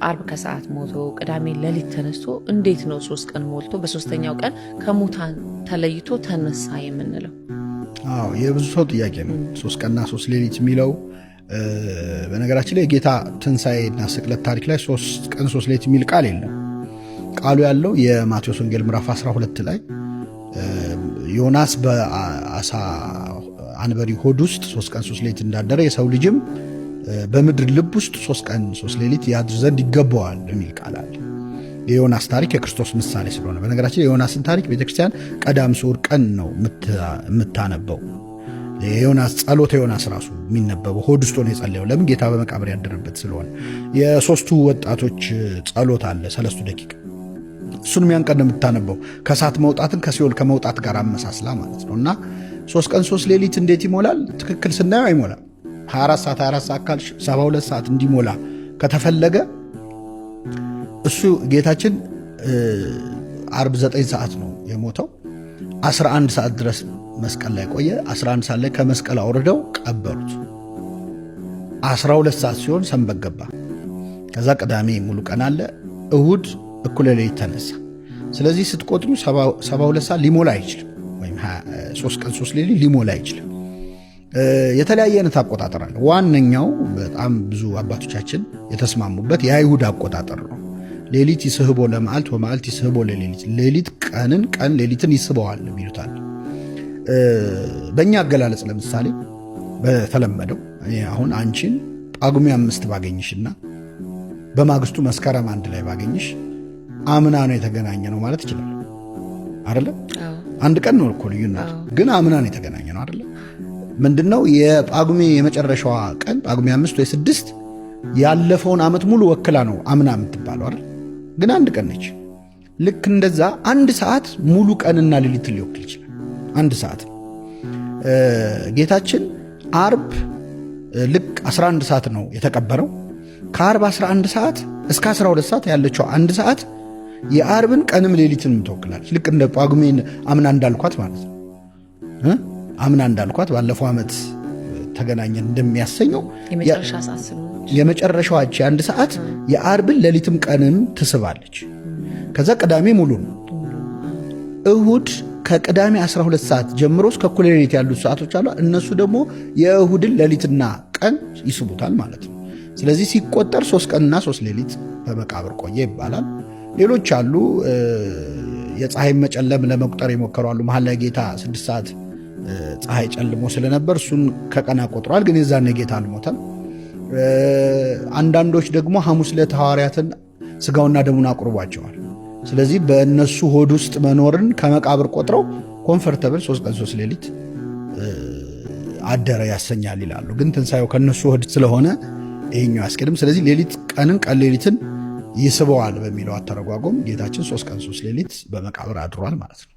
አርብ ከሰዓት ሞቶ ቅዳሜ ሌሊት ተነስቶ እንዴት ነው 3 ቀን ሞልቶ በሶስተኛው ቀን ከሙታን ተለይቶ ተነሳ የምንለው? የብዙ ሰው ጥያቄ ነው። 3 ቀንና 3 ሌሊት የሚለው በነገራችን ላይ የጌታ ትንሣኤና ስቅለት ታሪክ ላይ 3 ቀን 3 ሌሊት የሚል ቃል የለም። ቃሉ ያለው የማቴዎስ ወንጌል ምዕራፍ 12 ላይ ዮናስ በአሳ አንበሪ ሆድ ውስጥ 3 ቀን 3 ሌሊት እንዳደረ የሰው ልጅም በምድር ልብ ውስጥ 3 ቀን 3 ሌሊት ያድር ዘንድ ይገባዋል የሚል ቃል አለ። የዮናስ ታሪክ የክርስቶስ ምሳሌ ስለሆነ በነገራችን የዮናስን ታሪክ ቤተክርስቲያን ቀዳም ስዑር ቀን ነው የምታነበው። የዮናስ ጸሎተ ዮናስ ራሱ የሚነበበው ሆድ ውስጥ ሆኖ የጸለየው ለምን? ጌታ በመቃብር ያደረበት ስለሆነ። የሶስቱ ወጣቶች ጸሎት አለ 3 ደቂቃ፣ እሱንም ያን ቀን ነው የምታነበው። ከእሳት መውጣትን ከሲኦል ከመውጣት ጋር አመሳስላ ማለት ነው። እና 3 ቀን 3 ሌሊት እንዴት ይሞላል? ትክክል ስናየው አይሞላም። 24 ሰዓት ካልሽ 72 ሰዓት እንዲሞላ ከተፈለገ እሱ ጌታችን አርብ 9 ሰዓት ነው የሞተው። 11 ሰዓት ድረስ መስቀል ላይ ቆየ። 11 ሰዓት ላይ ከመስቀል አውርደው ቀበሩት። 12 ሰዓት ሲሆን ሰንበት ገባ። ከዛ ቅዳሜ ሙሉ ቀን አለ፣ እሁድ እኩለ ሌሊት ተነሳ። ስለዚህ ስትቆጥሩ 72 ሰዓት ሊሞላ አይችልም፣ ወይም 3 ቀን 3 ሌሊት ሊሞላ አይችልም። የተለያየ አይነት አቆጣጠር አለ። ዋነኛው በጣም ብዙ አባቶቻችን የተስማሙበት የአይሁድ አቆጣጠር ነው። ሌሊት ይስህቦ ለመዓልት ወመዓልት ይስህቦ ለሌሊት፣ ሌሊት ቀንን ቀን ሌሊትን ይስበዋል ይሉታል። በእኛ አገላለጽ ለምሳሌ በተለመደው አሁን አንቺን ጳጉሜ 5 ባገኝሽና በማግስቱ መስከረም 1 ላይ ባገኝሽ አምና ነው የተገናኘ ነው ማለት ይችላል አይደለ? አንድ ቀን ነው እኮ ልዩነት፣ ግን አምና ነው የተገናኘ ነው አይደለ? ምንድነው የጳጉሜ የመጨረሻዋ ቀን ጳጉሜ 5 ወይ 6 ያለፈውን ዓመት ሙሉ ወክላ ነው አምና የምትባለው አይደል? ግን አንድ ቀን ነች። ልክ እንደዛ አንድ ሰዓት ሙሉ ቀንና ሌሊትን ሊወክል ይችላል። አንድ ሰዓት ጌታችን አርብ ልክ 11 ሰዓት ነው የተቀበረው። ከአርብ 11 ሰዓት እስከ 12 ሰዓት ያለችው አንድ ሰዓት የአርብን ቀንም ሌሊትን ትወክላለች። ልክ እንደ ጳጉሜን አምና እንዳልኳት ማለት ነው። አምና እንዳልኳት ባለፈው ዓመት ተገናኘን እንደሚያሰኘው የመጨረሻዋ አንድ ሰዓት የአርብን ሌሊትም ቀንም ትስባለች። ከዛ ቅዳሜ ሙሉ ነው። እሁድ ከቅዳሜ 12 ሰዓት ጀምሮ እስከ እኩለ ሌሊት ያሉት ሰዓቶች አሉ። እነሱ ደግሞ የእሁድን ሌሊትና ቀን ይስቡታል ማለት ነው። ስለዚህ ሲቆጠር 3 ቀንና 3 ሌሊት በመቃብር ቆየ ይባላል። ሌሎች አሉ። የፀሐይ መጨለም ለመቁጠር የሞከሩ አሉ። መሀል ላይ ጌታ 6 ሰዓት ፀሐይ ጨልሞ ስለነበር እሱን ከቀን ቆጥሯል። ግን የዛኔ ጌታ አልሞተም። አንዳንዶች ደግሞ ሐሙስ ዕለት ሐዋርያትን ስጋውና ደሙን አቁርቧቸዋል። ስለዚህ በእነሱ ሆድ ውስጥ መኖርን ከመቃብር ቆጥረው ኮንፈርተብል 3 ቀን 3 ሌሊት አደረ ያሰኛል ይላሉ። ግን ትንሣኤው ከእነሱ ሆድ ስለሆነ ይሄኛው አያስኬድም። ስለዚህ ሌሊት ቀንን ቀን ሌሊትን ይስበዋል በሚለው አተረጓጎም ጌታችን 3 ቀን 3 ሌሊት በመቃብር አድሯል ማለት ነው።